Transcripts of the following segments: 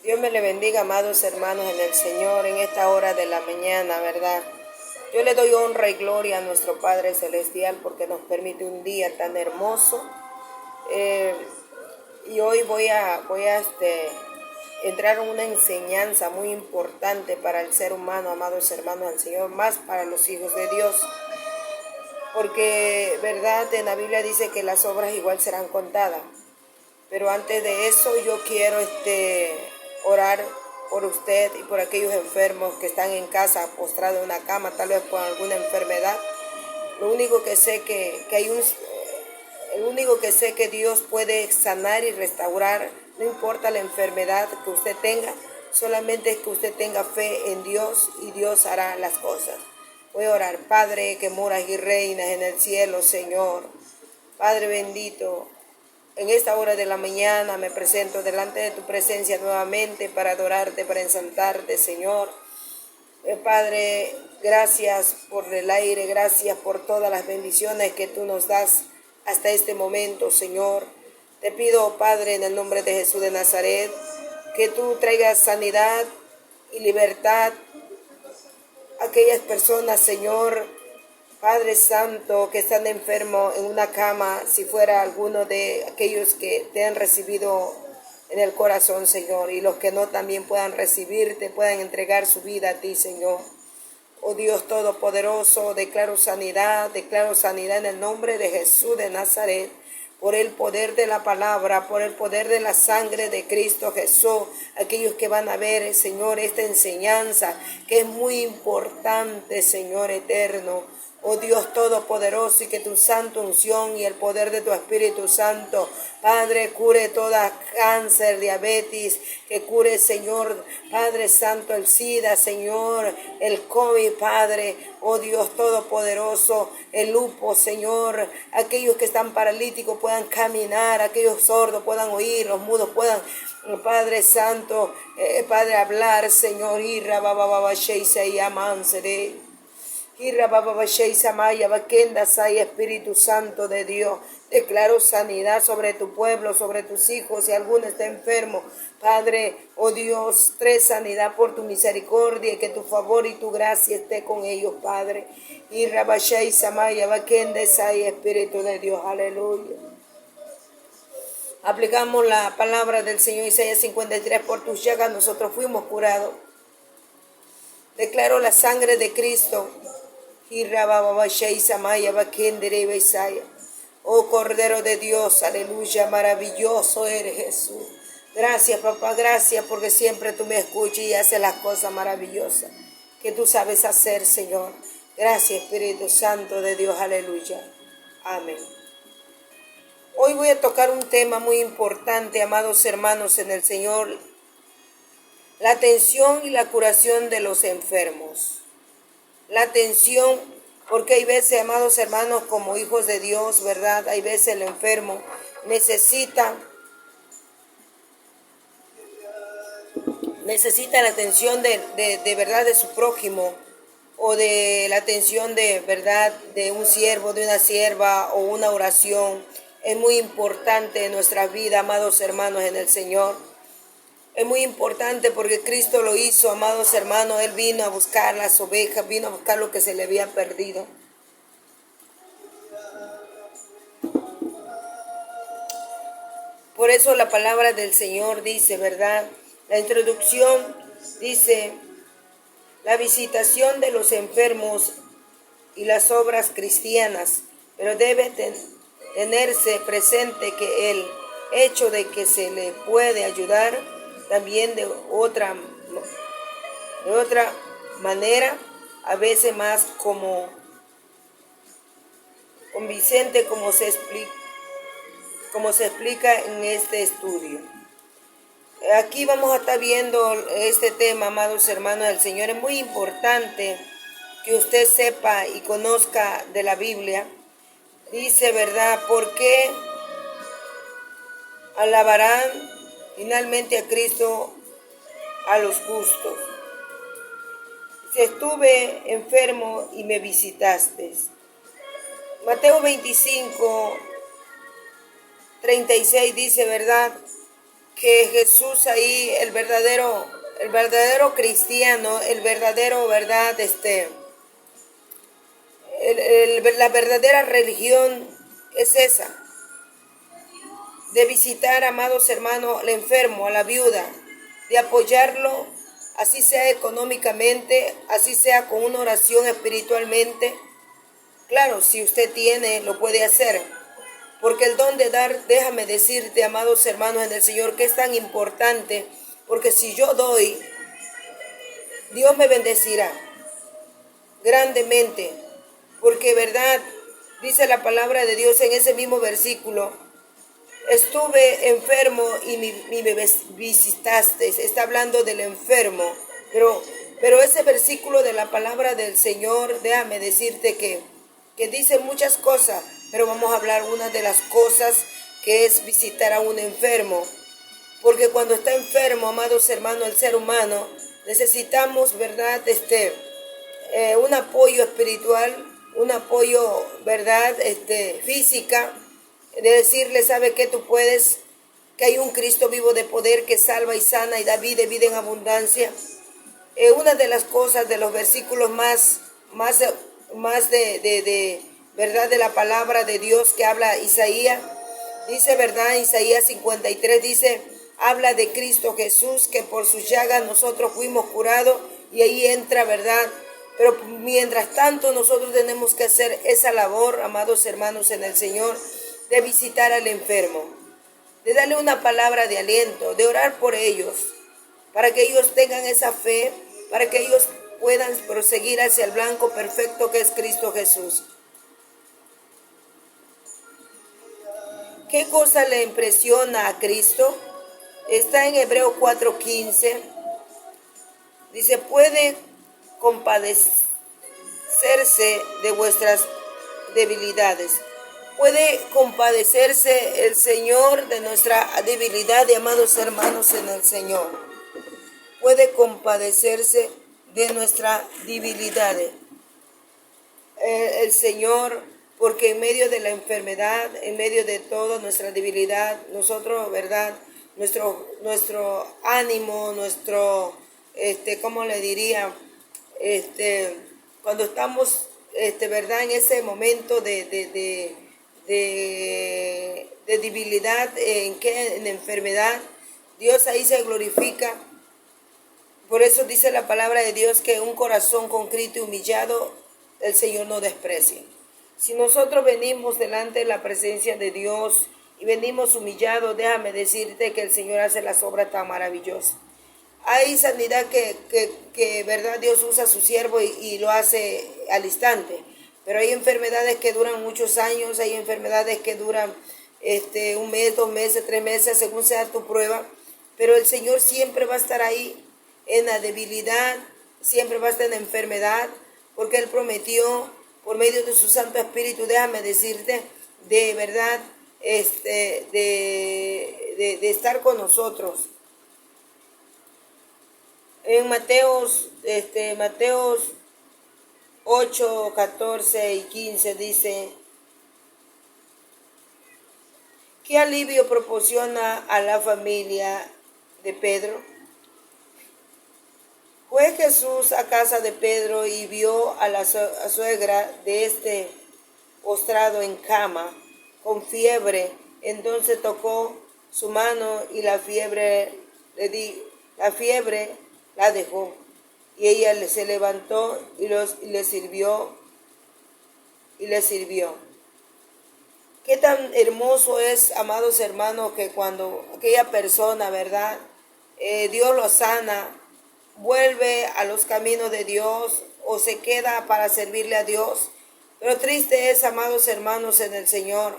Dios me le bendiga, amados hermanos en el Señor, en esta hora de la mañana, ¿verdad? Yo le doy honra y gloria a nuestro Padre Celestial porque nos permite un día tan hermoso. Y hoy voy a entrar en una enseñanza muy importante para el ser humano, amados hermanos del Señor, más para los hijos de Dios. Porque, ¿verdad? En la Biblia dice que las obras igual serán contadas. Pero antes de eso yo quiero orar por usted y por aquellos enfermos que están en casa, postrados en una cama, tal vez por alguna enfermedad. Lo único que sé el único que sé que Dios puede sanar y restaurar, no importa la enfermedad que usted tenga, solamente es que usted tenga fe en Dios y Dios hará las cosas. Voy a orar. Padre que moras y reinas en el cielo, Señor, Padre bendito, en esta hora de la mañana me presento delante de tu presencia nuevamente para adorarte, para exaltarte, Señor. Padre, gracias por el aire, gracias por todas las bendiciones que tú nos das hasta este momento, Señor. Te pido, Padre, en el nombre de Jesús de Nazaret, que tú traigas sanidad y libertad a aquellas personas, Señor, Padre Santo, que están enfermos en una cama, si fuera alguno de aquellos que te han recibido en el corazón, Señor, y los que no también puedan recibirte, puedan entregar su vida a ti, Señor. Oh Dios Todopoderoso, declaro sanidad en el nombre de Jesús de Nazaret, por el poder de la palabra, por el poder de la sangre de Cristo Jesús. Aquellos que van a ver, Señor, esta enseñanza que es muy importante, Señor eterno. Oh Dios Todopoderoso, y que tu santa unción y el poder de tu Espíritu Santo, Padre, cure toda cáncer, diabetes, que cure, Señor, Padre Santo, el SIDA, Señor, el COVID, Padre, oh Dios Todopoderoso, el lupus, Señor, aquellos que están paralíticos puedan caminar, aquellos sordos puedan oír, los mudos puedan, Padre Santo, Padre, hablar, Señor, irra, baba, sheisa y amansere. Espíritu Santo de Dios, declaro sanidad sobre tu pueblo, sobre tus hijos. Si alguno está enfermo, Padre, oh Dios, trae sanidad por tu misericordia y que tu favor y tu gracia esté con ellos, Padre. Espíritu de Dios, aleluya. Aplicamos la palabra del Señor Isaías 53, por tus llagas nosotros fuimos curados. Declaro la sangre de Cristo. Oh Cordero de Dios, aleluya, maravilloso eres Jesús. Gracias, papá, gracias porque siempre tú me escuchas y haces las cosas maravillosas que tú sabes hacer, Señor. Gracias, Espíritu Santo de Dios, aleluya. Amén. Hoy voy a tocar un tema muy importante, amados hermanos en el Señor: la atención y la curación de los enfermos. La atención, porque hay veces, amados hermanos, como hijos de Dios, ¿verdad? Hay veces el enfermo necesita la atención de verdad de su prójimo, o de la atención de verdad de un siervo, de una sierva, o una oración. Es muy importante en nuestra vida, amados hermanos en el Señor. Es muy importante porque Cristo lo hizo, amados hermanos. Él vino a buscar las ovejas, vino a buscar lo que se le había perdido. Por eso la palabra del Señor dice, ¿verdad? La introducción dice: la visitación de los enfermos y las obras cristianas, pero debe tenerse presente que el hecho de que se le puede ayudar también de otra manera, a veces más como convincente, como se explica en este estudio. Aquí vamos a estar viendo este tema, amados hermanos del Señor. Es muy importante que usted sepa y conozca de la Biblia. Dice, ¿verdad? ¿Por qué alabarán finalmente a Cristo a los justos? Si estuve enfermo y me visitaste. Mateo 25, 36 dice, ¿verdad? que Jesús ahí, el verdadero cristiano, el verdadero, ¿verdad? La verdadera religión es esa, de visitar, amados hermanos, al enfermo, a la viuda, de apoyarlo, así sea económicamente, así sea con una oración espiritualmente. Claro, si usted tiene, lo puede hacer. Porque el don de dar, déjame decirte, amados hermanos en el Señor, que es tan importante. Porque si yo doy, Dios me bendecirá grandemente. Porque verdad, dice la palabra de Dios en ese mismo versículo, estuve enfermo y me visitaste. Está hablando del enfermo. Pero ese versículo de la palabra del Señor, déjame decirte que dice muchas cosas, pero vamos a hablar una de las cosas que es visitar a un enfermo. Porque cuando está enfermo, amados hermanos, el ser humano, necesitamos, ¿verdad? Un apoyo espiritual, un apoyo, ¿verdad? Física, de decirle, ¿sabe qué? Tú puedes, que hay un Cristo vivo de poder que salva y sana y da vida y vida en abundancia. Una de las cosas, de los versículos más verdad, de la palabra de Dios que habla Isaías, dice, verdad, Isaías 53 dice, habla de Cristo Jesús, que por sus llagas nosotros fuimos curados, y ahí entra, verdad. Pero mientras tanto nosotros tenemos que hacer esa labor, amados hermanos en el Señor, de visitar al enfermo, de darle una palabra de aliento, de orar por ellos, para que ellos tengan esa fe, para que ellos puedan proseguir hacia el blanco perfecto que es Cristo Jesús. ¿Qué cosa le impresiona a Cristo? Está en Hebreos 4:15. Dice, puede compadecerse de vuestras debilidades. Puede compadecerse el Señor de nuestra debilidad, amados hermanos en el Señor. Puede compadecerse de nuestra debilidad. El Señor, porque en medio de la enfermedad, en medio de toda nuestra debilidad, nosotros, ¿verdad? Nuestro ánimo, ¿cómo le diría? Cuando estamos, ¿verdad? En ese momento de debilidad, en enfermedad, Dios ahí se glorifica. Por eso dice la palabra de Dios que un corazón contrito y humillado, el Señor no desprecia. Si nosotros venimos delante de la presencia de Dios y venimos humillados, déjame decirte que el Señor hace las obras tan maravillosas. Hay sanidad que verdad, Dios usa a su siervo y lo hace al instante. Pero hay enfermedades que duran muchos años, hay enfermedades que duran un mes, 2 meses, 3 meses, según sea tu prueba. Pero el Señor siempre va a estar ahí en la debilidad, siempre va a estar en la enfermedad, porque Él prometió por medio de su Santo Espíritu, déjame decirte, de verdad, de estar con nosotros. En Mateos 8, 14 y 15 dice, ¿qué alivio proporciona a la familia de Pedro? Fue Jesús a casa de Pedro y vio a la suegra de postrado en cama, con fiebre. Entonces tocó su mano y la fiebre la dejó. Y ella se levantó y le sirvió. Qué tan hermoso es, amados hermanos, que cuando aquella persona, ¿verdad? Dios lo sana, vuelve a los caminos de Dios o se queda para servirle a Dios. Pero triste es, amados hermanos en el Señor,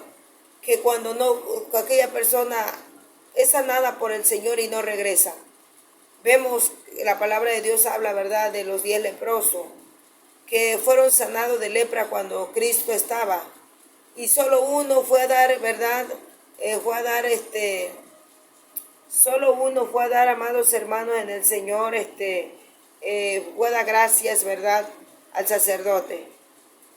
que cuando aquella persona es sanada por el Señor y no regresa. Vemos que la palabra de Dios habla, ¿verdad?, de los 10 leprosos que fueron sanados de lepra cuando Cristo estaba. Y solo uno fue a dar, ¿verdad? Solo uno fue a dar, amados hermanos en el Señor, fue a dar gracias, ¿verdad?, al sacerdote.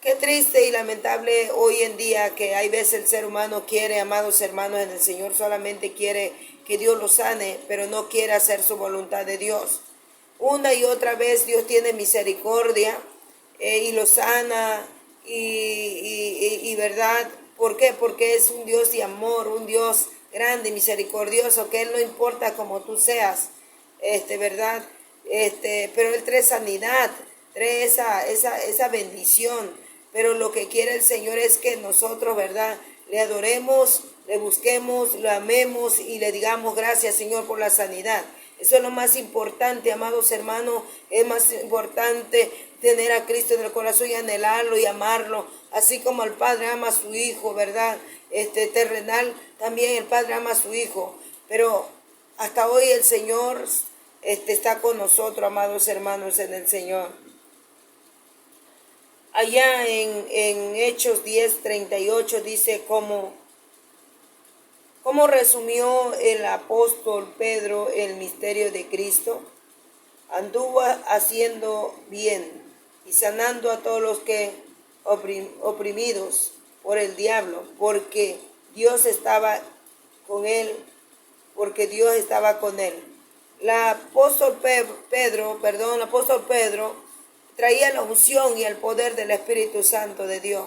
Qué triste y lamentable hoy en día que hay veces el ser humano quiere, amados hermanos en el Señor, solamente quiere que Dios lo sane, pero no quiere hacer su voluntad de Dios. Una y otra vez Dios tiene misericordia y lo sana y verdad. ¿Por qué? Porque es un Dios de amor, un Dios grande y misericordioso, que Él no importa como tú seas, ¿verdad? Pero Él trae sanidad, trae esa bendición. Pero lo que quiere el Señor es que nosotros, ¿verdad?, le adoremos, le busquemos, lo amemos y le digamos gracias, Señor, por la sanidad. Eso es lo más importante, amados hermanos. Es más importante tener a Cristo en el corazón y anhelarlo y amarlo, así como el Padre ama a su Hijo, ¿verdad? Terrenal, también el Padre ama a su Hijo. Pero hasta hoy el Señor está con nosotros, amados hermanos, en el Señor. Allá en Hechos 10:38 dice cómo resumió el apóstol Pedro el misterio de Cristo. Anduvo haciendo bien y sanando a todos los que oprimidos por el diablo, porque Dios estaba con él, El apóstol Pedro traía la unción y el poder del Espíritu Santo de Dios.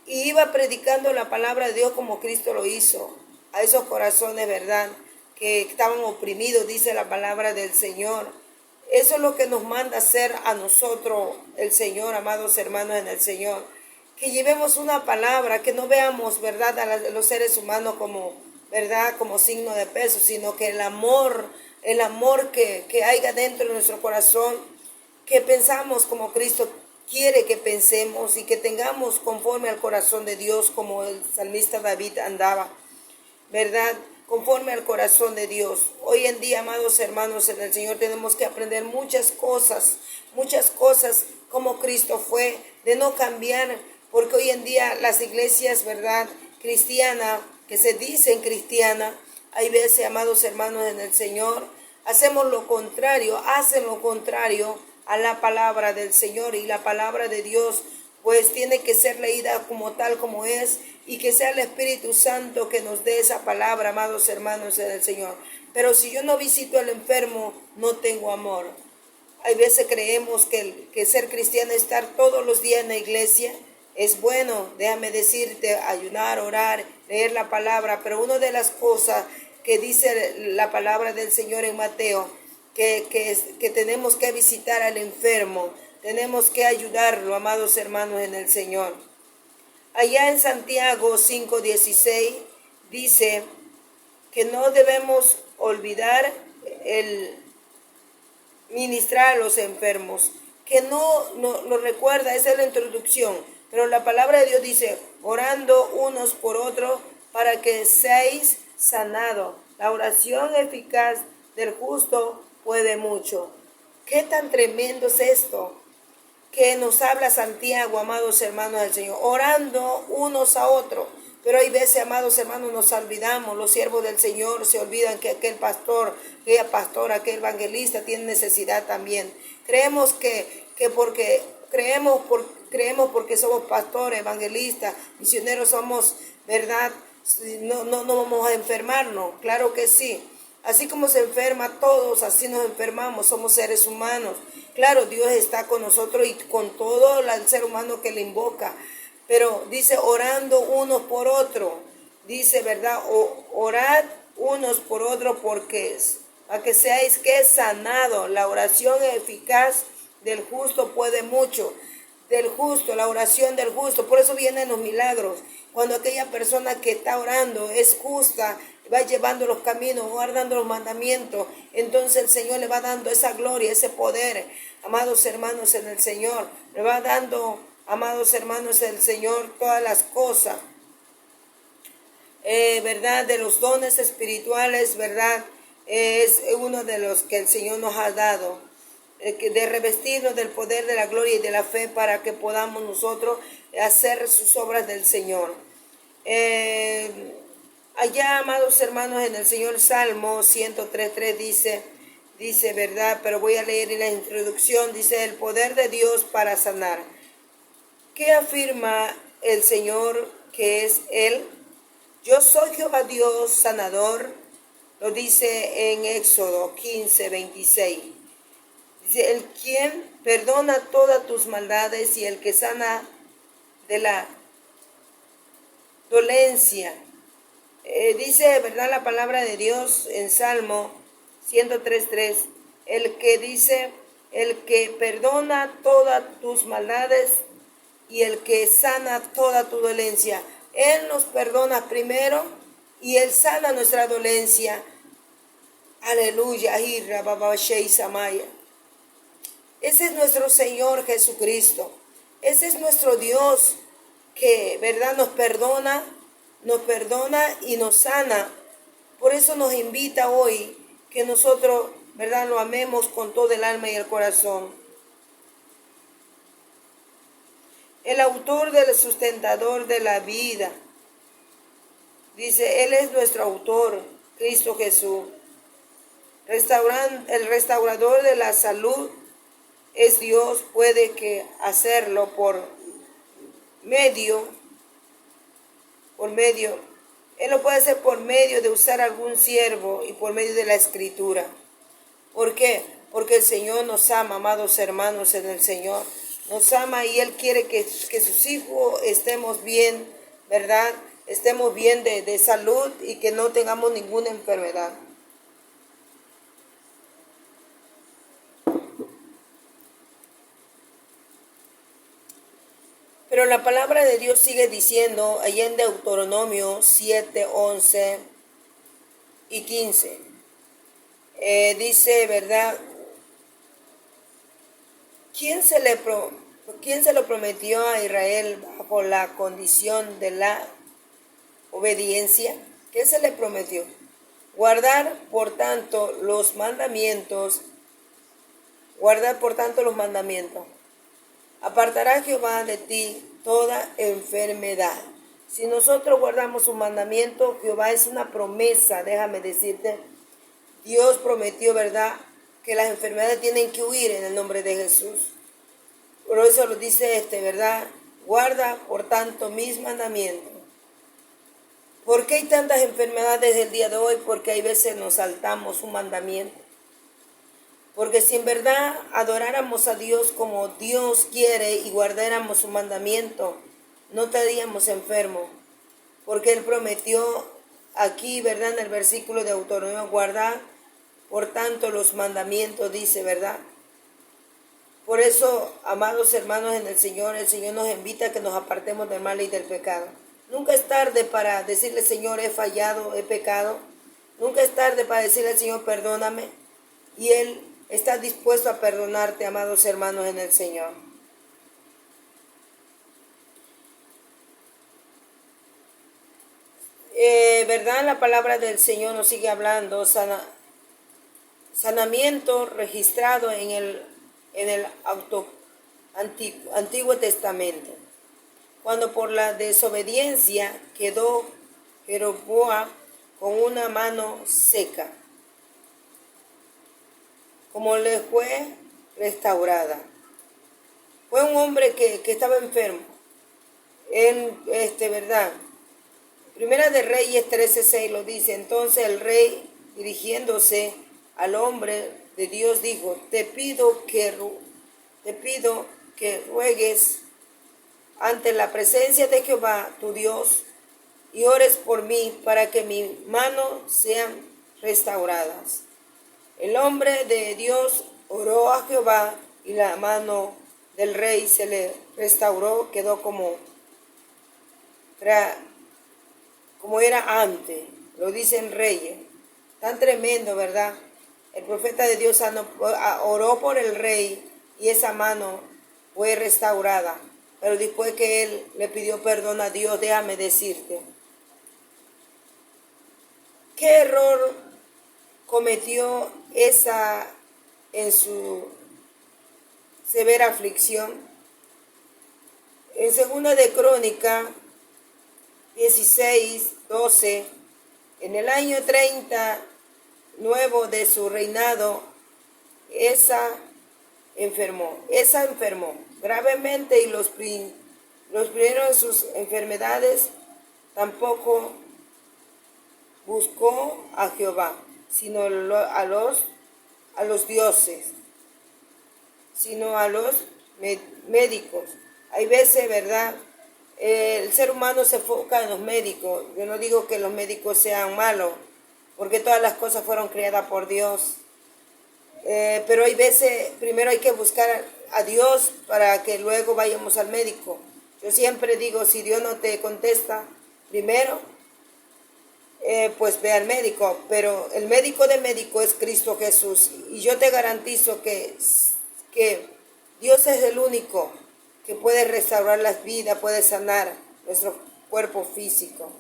Y iba predicando la palabra de Dios como Cristo lo hizo, a esos corazones, ¿verdad?, que estaban oprimidos, dice la palabra del Señor. Eso es lo que nos manda hacer a nosotros el Señor, amados hermanos en el Señor. Que llevemos una palabra, que no veamos, ¿verdad?, a los seres humanos como, ¿verdad?, como signo de peso, sino que el amor que haya dentro de nuestro corazón, que pensamos como Cristo quiere que pensemos y que tengamos conforme al corazón de Dios, como el salmista David andaba, ¿verdad?, conforme al corazón de Dios. Hoy en día, amados hermanos en el Señor, tenemos que aprender muchas cosas como Cristo fue, de no cambiar, porque hoy en día las iglesias, ¿verdad?, cristianas, que se dicen cristianas, hay veces, amados hermanos en el Señor, hacen lo contrario a la palabra del Señor, y la palabra de Dios pues tiene que ser leída como tal como es, y que sea el Espíritu Santo que nos dé esa palabra, amados hermanos en el Señor. Pero si yo no visito al enfermo, no tengo amor. Hay veces creemos que ser cristiano es estar todos los días en la iglesia. Es bueno, déjame decirte, ayunar, orar, leer la palabra, pero una de las cosas que dice la palabra del Señor en Mateo, que tenemos que visitar al enfermo, tenemos que ayudarlo, amados hermanos en el Señor. Allá en Santiago 5:16 dice que no debemos olvidar el ministrar a los enfermos, que no lo recuerda, esa es la introducción, pero la palabra de Dios dice, orando unos por otros para que seáis sanados. La oración eficaz del justo puede mucho. ¿Qué tan tremendo es esto que nos habla Santiago, amados hermanos del Señor? Orando unos a otros. Pero hay veces, amados hermanos, nos olvidamos, los siervos del Señor se olvidan que aquel pastor, aquella pastora, aquel evangelista tiene necesidad también. Creemos creemos porque somos pastores, evangelistas, misioneros, somos, ¿verdad? No vamos a enfermarnos, claro que sí. Así como se enferma todos, así nos enfermamos, somos seres humanos. Claro, Dios está con nosotros y con todo el ser humano que le invoca. Pero dice orando unos por otros. Dice, ¿verdad? Orad unos por otros para que seáis que sanado. La oración eficaz del justo puede mucho. Del justo, la oración del justo. Por eso vienen los milagros. Cuando aquella persona que está orando es justa, va llevando los caminos, guardando los mandamientos, entonces el Señor le va dando esa gloria, ese poder, amados hermanos en el Señor. Le va dando, amados hermanos en el Señor, todas las cosas, ¿verdad? De los dones espirituales, ¿verdad? Es uno de los que el Señor nos ha dado, de revestirnos del poder de la gloria y de la fe para que podamos nosotros hacer sus obras del Señor. Allá, amados hermanos, en el Señor, Salmo 103:3 dice, ¿verdad? Pero voy a leer en la introducción, dice, el poder de Dios para sanar. ¿Qué afirma el Señor que es Él? Yo soy Jehová Dios sanador, Lo dice en Éxodo 15:26. Dice, el quien perdona todas tus maldades y el que sana de la dolencia. Dice, ¿verdad?, la palabra de Dios en Salmo 103:3. El que dice, el que perdona todas tus maldades y el que sana toda tu dolencia. Él nos perdona primero y Él sana nuestra dolencia. Aleluya. Ese es nuestro Señor Jesucristo. Ese es nuestro Dios que, ¿verdad?, nos perdona y nos sana. Por eso nos invita hoy que nosotros, ¿verdad?, lo amemos con todo el alma y el corazón. El autor del sustentador de la vida. Dice, Él es nuestro autor, Cristo Jesús. El restaurador de la salud es Dios. Puede que hacerlo por medio. Él lo puede hacer por medio de usar algún siervo y por medio de la escritura. ¿Por qué? Porque el Señor nos ama, amados hermanos en el Señor. Nos ama y Él quiere que sus hijos estemos bien, ¿verdad? Estemos bien de salud y que no tengamos ninguna enfermedad. Pero la palabra de Dios sigue diciendo, allá en Deuteronomio 7, 11 y 15. Dice, ¿verdad? ¿Quién se lo prometió a Israel bajo la condición de la obediencia? ¿Qué se le prometió? Guardar, por tanto, los mandamientos. Apartará Jehová de ti toda enfermedad. Si nosotros guardamos su mandamiento, Jehová es una promesa, déjame decirte. Dios prometió, ¿verdad?, que las enfermedades tienen que huir en el nombre de Jesús. Por eso lo dice ¿verdad? Guarda, por tanto, mis mandamientos. ¿Por qué hay tantas enfermedades el día de hoy? Porque hay veces nos saltamos un mandamiento. Porque si en verdad adoráramos a Dios como Dios quiere y guardáramos su mandamiento, no estaríamos enfermos. Porque Él prometió aquí, ¿verdad?, en el versículo de Deuteronomio, guardar, por tanto, los mandamientos, dice, ¿verdad? Por eso, amados hermanos en el Señor nos invita a que nos apartemos del mal y del pecado. Nunca es tarde para decirle, Señor, he fallado, he pecado. Nunca es tarde para decirle al Señor, perdóname. Y Él está dispuesto a perdonarte, amados hermanos en el Señor. ¿Verdad? La palabra del Señor nos sigue hablando. Sanamiento registrado en el Antiguo Testamento. Cuando por la desobediencia quedó Jeroboam con una mano seca, como le fue restaurada. Fue un hombre que estaba enfermo. ¿Verdad? Primera de Reyes 13:6 lo dice. Entonces el rey, dirigiéndose al hombre de Dios, dijo, te pido que ruegues ante la presencia de Jehová tu Dios y ores por mí para que mis manos sean restauradas. El hombre de Dios oró a Jehová y la mano del rey se le restauró, quedó como era antes. Lo dicen Reyes. Tan tremendo, ¿verdad? El profeta de Dios oró por el rey y esa mano fue restaurada. Pero después que él le pidió perdón a Dios, déjame decirte, ¿qué error cometió en su severa aflicción? En 2 de Crónica 16:12, en el año 30 nuevo de su reinado, esa enfermó gravemente y los primeros de sus enfermedades tampoco buscó a Jehová. sino a los dioses, sino a los médicos. Hay veces, ¿verdad? El ser humano se enfoca en los médicos. Yo no digo que los médicos sean malos, porque todas las cosas fueron creadas por Dios. Pero hay veces, primero hay que buscar a Dios para que luego vayamos al médico. Yo siempre digo, si Dios no te contesta primero, pues ve al médico. Pero el médico de médico es Cristo Jesús. Y yo te garantizo que Dios es el único que puede restaurar las vidas, puede sanar nuestro cuerpo físico.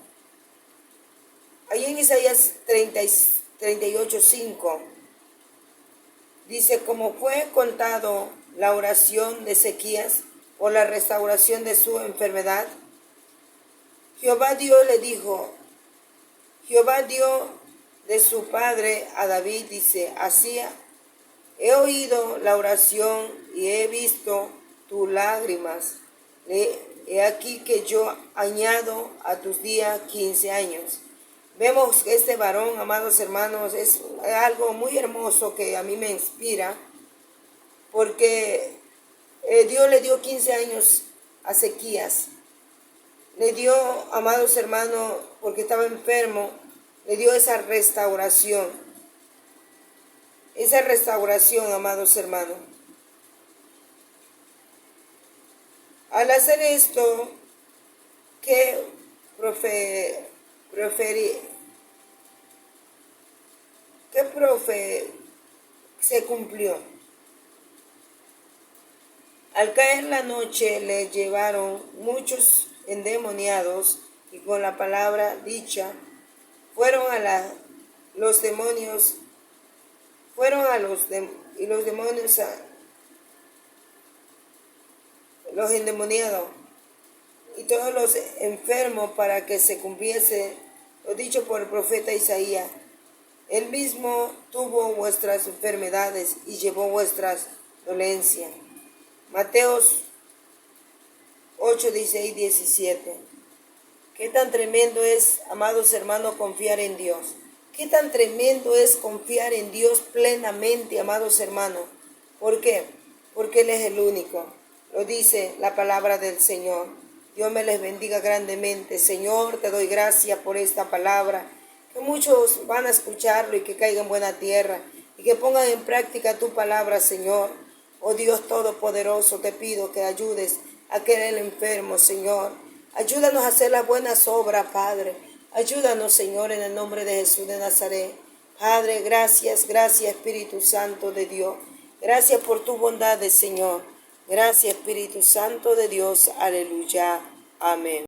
Ahí en Isaías 38:5 dice, como fue contado la oración de Ezequías por la restauración de su enfermedad, Jehová Dios le dijo, Jehová dio de su padre a David, dice, así he oído la oración y he visto tus lágrimas. He aquí que yo añado a tus días 15 años. Vemos que este varón, amados hermanos, es algo muy hermoso que a mí me inspira, porque Dios le dio 15 años a Ezequías. Le dio, amados hermanos, porque estaba enfermo, le dio esa restauración. Esa restauración, amados hermanos. Al hacer esto, ¿qué se cumplió? Al caer la noche le llevaron muchos endemoniados y con la palabra dicha fueron los demonios los endemoniados y todos los enfermos, para que se cumpliese lo dicho por el profeta Isaías. Él mismo tuvo vuestras enfermedades y llevó vuestras dolencias. Mateos 8, 16, 17. Qué tan tremendo es, amados hermanos, confiar en Dios. Qué tan tremendo es confiar en Dios plenamente, amados hermanos. ¿Por qué? Porque Él es el único. Lo dice la palabra del Señor. Dios me les bendiga grandemente. Señor, te doy gracias por esta palabra. Que muchos van a escucharlo y que caigan en buena tierra. Y que pongan en práctica tu palabra, Señor. Oh Dios Todopoderoso, te pido que ayudes a aquel enfermo, Señor. Ayúdanos a hacer las buenas obras, Padre. Ayúdanos, Señor, en el nombre de Jesús de Nazaret. Padre, gracias, gracias, Espíritu Santo de Dios. Gracias por tu bondad, Señor. Gracias, Espíritu Santo de Dios. Aleluya. Amén.